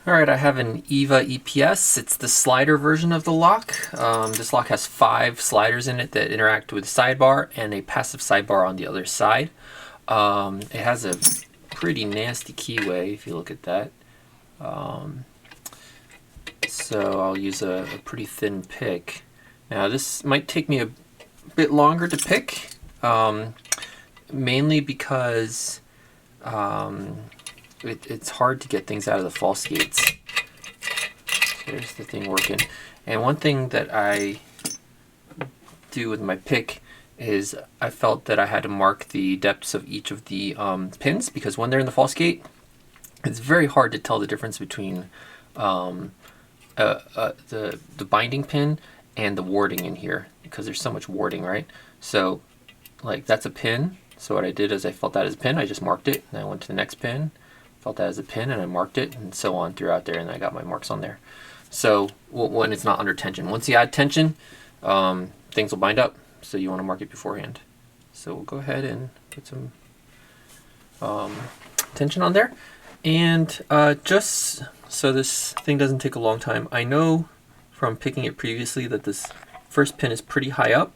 Alright, I have an EVVA EPS. It's the slider version of the lock. This lock has 5 sliders in it that interact with the sidebar and a passive sidebar on the other side. It has a pretty nasty keyway if you look at that. So I'll use a pretty thin pick. Now this might take me a bit longer to pick, mainly because it's hard to get things out of the false gates. There's the thing working. And one thing that I do with my pick is I felt that I had to mark the depths of each of the pins, because when they're in the false gate, it's very hard to tell the difference between the binding pin and the warding in here, because there's so much warding, right? So like that's a pin. So what I did is I felt that as a pin, I just marked it, and I went to the next pin, felt that as a pin, and I marked it, and so on throughout there, and I got my marks on there. So when it's not under tension. Once you add tension, things will bind up, so you want to mark it beforehand. So we'll go ahead and put some tension on there. And just so this thing doesn't take a long time, I know from picking it previously that this first pin is pretty high up,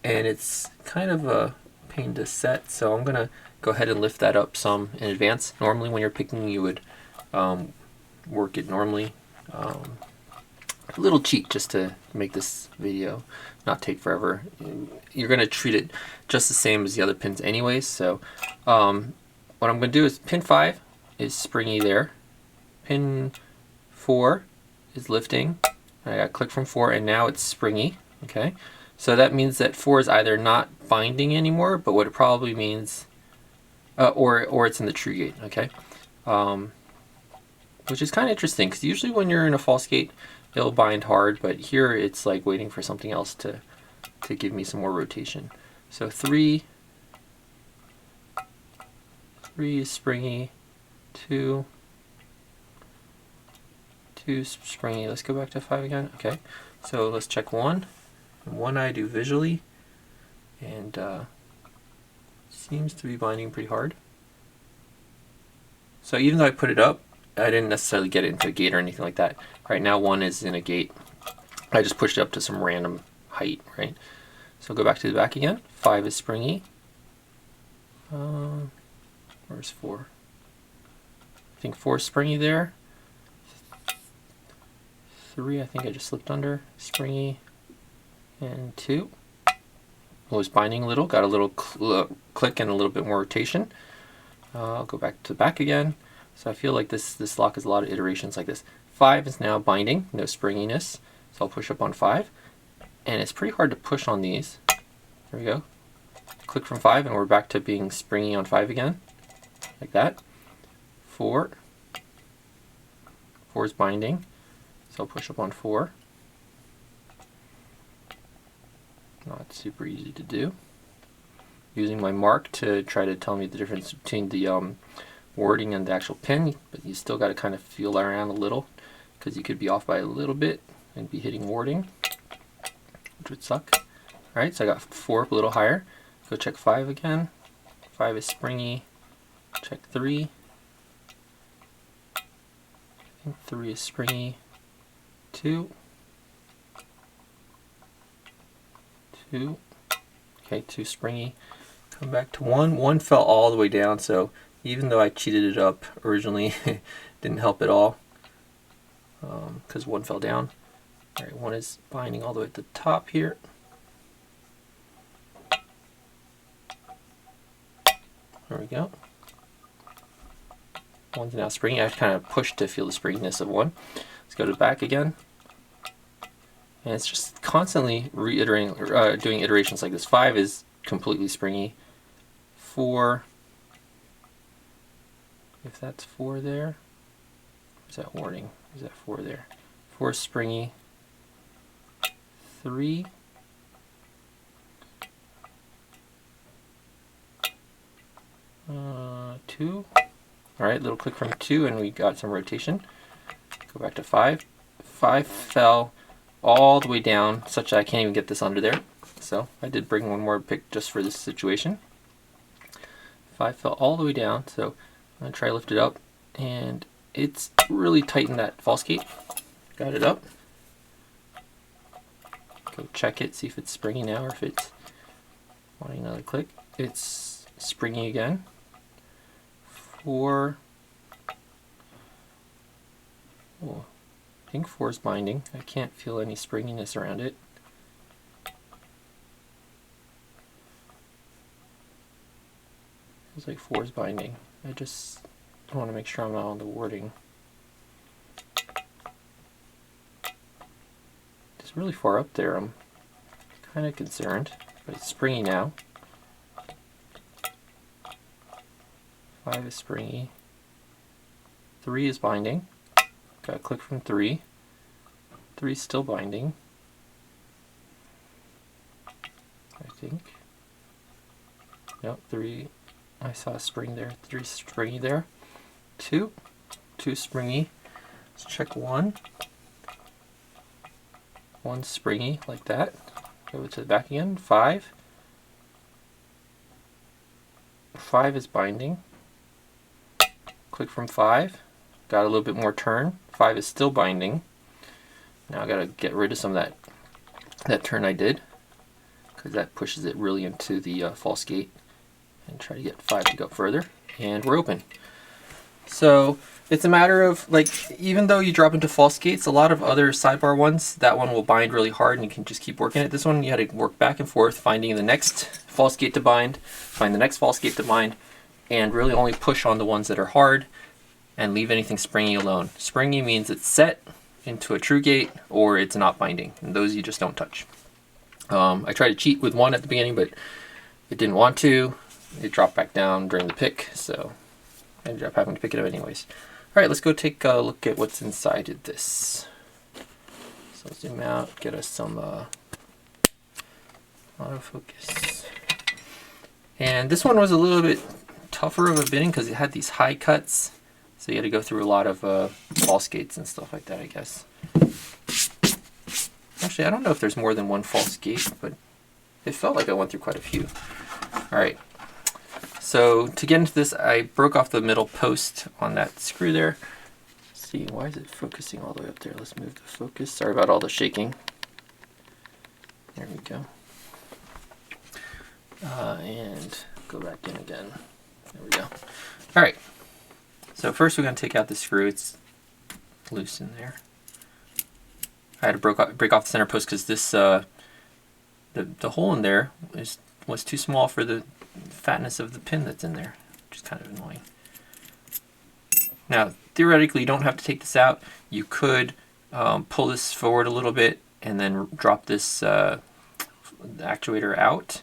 and it's kind of a pain to set, so I'm gonna go ahead and lift that up some in advance. Normally when you're picking, you would work it normally. A little cheat just to make this video not take forever. You're gonna treat it just the same as the other pins anyways, so what I'm gonna do is pin 5 is springy there, pin 4 is lifting, I got click from 4, and now it's springy. Okay, so that means that 4 is either not binding anymore, but what it probably means, or it's in the true gate. Okay, which is kind of interesting, because usually when you're in a false gate, it'll bind hard, but here it's like waiting for something else to give me some more rotation. So 3 is springy, 2 springy. Let's go back to 5 again. Okay, so let's check 1. 1 I do visually, and seems to be binding pretty hard. So even though I put it up, I didn't necessarily get it into a gate or anything like that. Right now 1 is in a gate. I just pushed it up to some random height, right? So go back to the back again. 5 is springy. Where's 4? I think 4 is springy there. 3 I think I just slipped under, springy. And 2 was binding a little, got a little click and a little bit more rotation. I'll go back to the back again. So I feel like this lock has a lot of iterations like this. 5 is now binding, no springiness. So I'll push up on 5. And it's pretty hard to push on these. There we go. Click from 5 and we're back to being springy on 5 again. Like that. 4 is binding. So I'll push up on 4. Not super easy to do. Using my mark to try to tell me the difference between the wording and the actual pin, but you still got to kind of feel around a little, because you could be off by a little bit and be hitting wording, which would suck. Alright, so I got 4 up a little higher. Go check 5 again. 5 is springy. Check 3. I think 3 is springy. 2. Okay, 2 springy. Come back to 1. 1 fell all the way down, so even though I cheated it up originally, it didn't help at all, because 1 fell down. Alright, 1 is binding all the way at the top here. There we go. 1's now springy. I kind of pushed to feel the springiness of 1. Let's go to the back again. And it's just constantly reiterating, doing iterations like this. 5 is completely springy. 4, if that's 4 there, is that warding? Is that 4 there? 4 is springy. 3, 2. Alright, little click from 2 and we got some rotation. Go back to 5. 5 fell all the way down such that I can't even get this under there. So I did bring one more pick just for this situation. 5 fell all the way down, so I'm going to try to lift it up, and it's really tight in that false gate. Got it up. Go check it, see if it's springy now or if it's wanting another click. It's springy again. 4. Oh, I think 4 is binding. I can't feel any springiness around it. Feels like 4 is binding. I just want to make sure I'm not on the wording. It's really far up there. I'm kind of concerned, but it's springy now. 5 is springy. 3 is binding. Got a click from 3. 3 is still binding, I think. Nope, 3. I saw a spring there. 3 springy there. 2 springy. Let's check 1. 1 springy like that. Go to the back again. 5 is binding. Click from 5. Got a little bit more turn. 5 is still binding. Now I gotta get rid of some of that turn I did, because that pushes it really into the false gate. And try to get 5 to go further. And we're open. So it's a matter of, like, even though you drop into false gates, a lot of other sidebar ones, that one will bind really hard and you can just keep working it. This one you had to work back and forth, finding the next false gate to bind, find the next false gate to bind, and really only push on the ones that are hard and leave anything springy alone. Springy means it's set into a true gate or it's not binding, and those you just don't touch. I tried to cheat with 1 at the beginning, but it didn't want to. It dropped back down during the pick, so I ended up having to pick it up anyways. Alright, let's go take a look at what's inside of this. So zoom out, get us some autofocus. And this one was a little bit tougher of a bitting because it had these high cuts. So you had to go through a lot of false gates and stuff like that, I guess. Actually, I don't know if there's more than one false gate, but it felt like I went through quite a few. Alright. So to get into this, I broke off the middle post on that screw there. Let's see, why is it focusing all the way up there? Let's move the focus. Sorry about all the shaking. There we go. And go back in again. There we go. All right. So first we're going to take out the screw. It's loose in there. I had to break off the center post because this the hole in there was too small for the fatness of the pin that's in there, which is kind of annoying. Now, theoretically, you don't have to take this out. You could pull this forward a little bit and then drop this actuator out,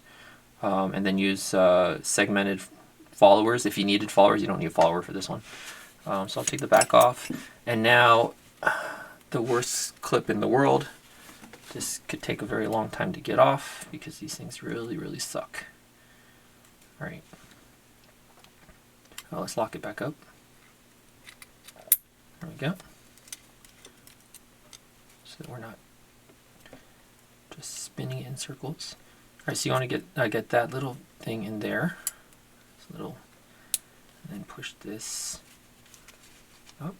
and then use segmented followers. If you needed followers, you don't need a follower for this one. So I'll take the back off. And now, the worst clip in the world. This could take a very long time to get off because these things really, really suck. All right. Well, let's lock it back up. There we go. So that we're not just spinning it in circles. All right, so you want to get that little thing in there. This little, and then push this up.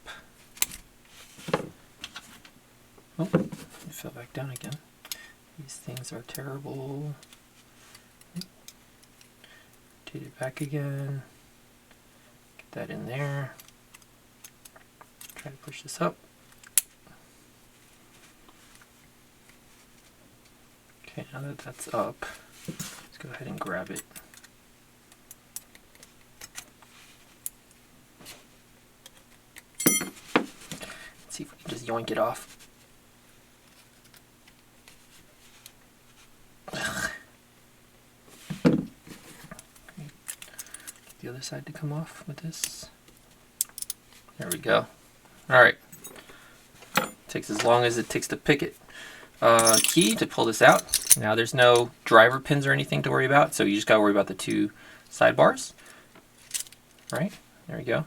Oh, it fell back down again. These things are terrible. Rotate it back again. Get that in there. Try to push this up. Okay, now that that's up, let's go ahead and grab it. Let's see if we can just yoink it off. The other side to come off with this. There we go. Alright. Takes as long as it takes to pick it. Key to pull this out. Now there's no driver pins or anything to worry about, so you just gotta worry about the 2 sidebars. Right? There we go.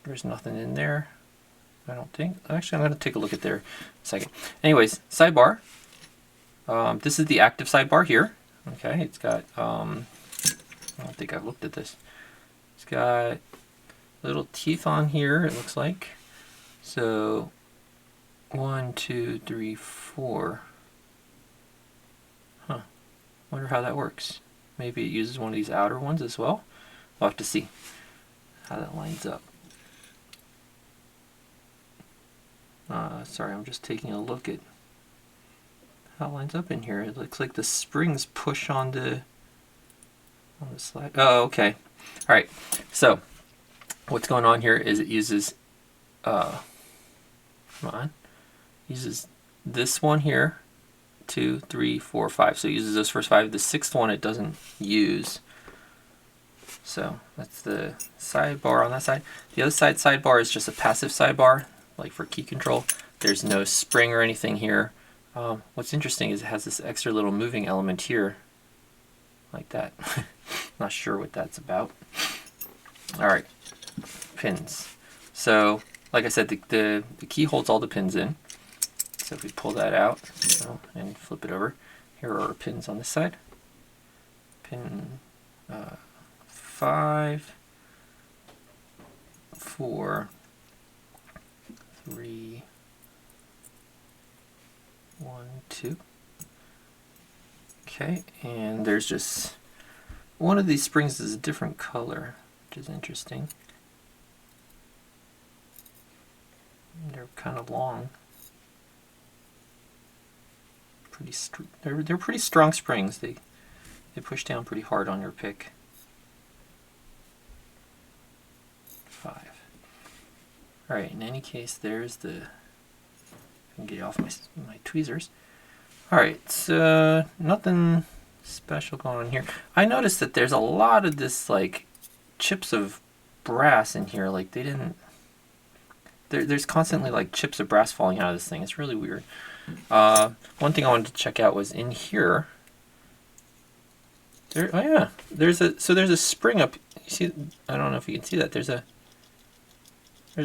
There's nothing in there, I don't think. Actually, I'm gonna take a look at there in a second. Anyways, sidebar. This is the active sidebar here. Okay, it's got I don't think I've looked at this. It's got little teeth on here, it looks like. So 1, 2, 3, 4. Huh. Wonder how that works. Maybe it uses one of these outer ones as well. We'll have to see how that lines up. Sorry, I'm just taking a look at how it lines up in here. It looks like the springs push on the slide. Oh, okay. All right. So what's going on here is it uses, uses this one here, 2, 3, 4, 5. So it uses those first 5. The 6th one it doesn't use. So that's the sidebar on that side. The other side sidebar is just a passive sidebar, like for key control. There's no spring or anything here. What's interesting is it has this extra little moving element here, like that. Not sure what that's about. All right, pins. So like I said, the key holds all the pins in. So if we pull that out and flip it over, here are our pins on this side. Pin 5, 4, 3, 1, 2. Okay, and there's just one of these springs is a different color, which is interesting. They're kind of long. They're pretty strong springs. They push down pretty hard on your pick. 5. All right. In any case, there's the. I can get off my tweezers. All right. So nothing special going on here. I noticed that there's a lot of this like chips of brass in here. Like they didn't. There's constantly like chips of brass falling out of this thing. It's really weird. One thing I wanted to check out was in here. Oh yeah, there's a spring up. You see? I don't know if you can see that. There's a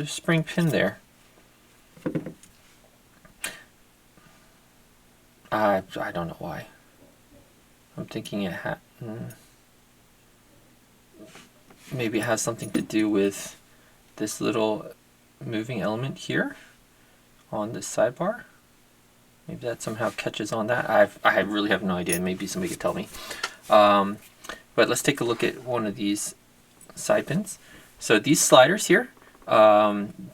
spring pin there. I don't know why. I'm thinking it maybe it has something to do with this little moving element here on this sidebar. Maybe that somehow catches on that. I really have no idea. Maybe somebody could tell me. But let's take a look at one of these side pins. So these sliders here,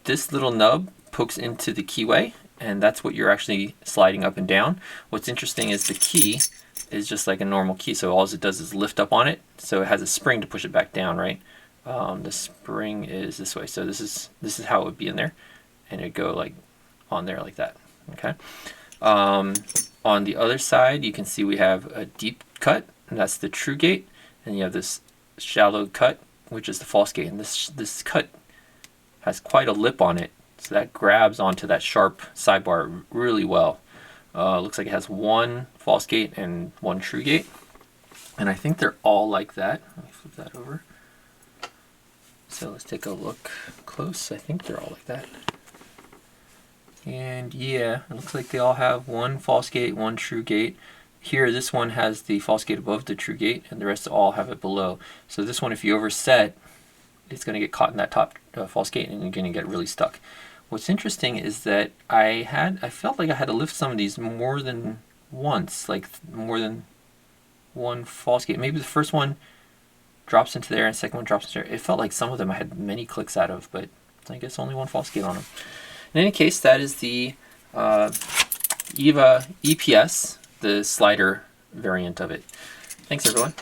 this little nub pokes into the keyway, and that's what you're actually sliding up and down. What's interesting is the key is just like a normal key, so all it does is lift up on it. So it has a spring to push it back down, right? The spring is this way. So this is how it would be in there, and it'd go like on there like that. Okay. On the other side, you can see we have a deep cut, and that's the true gate, and you have this shallow cut, which is the false gate. And this cut has quite a lip on it, so that grabs onto that sharp sidebar really well. Looks like it has one false gate and one true gate, and I think they're all like that. Let me flip that over. So let's take a look close. I think they're all like that. And yeah, it looks like they all have one false gate, one true gate. Here, this one has the false gate above the true gate, and the rest all have it below. So this one, if you overset, it's going to get caught in that top false gate, and you're going to get really stuck. What's interesting is that I felt like I had to lift some of these more than once, like more than one false gate. Maybe the first one drops into there, and the second one drops into there. It felt like some of them I had many clicks out of, but I guess only one false gate on them. In any case, that is the EVVA EPS, the slider variant of it. Thanks, everyone.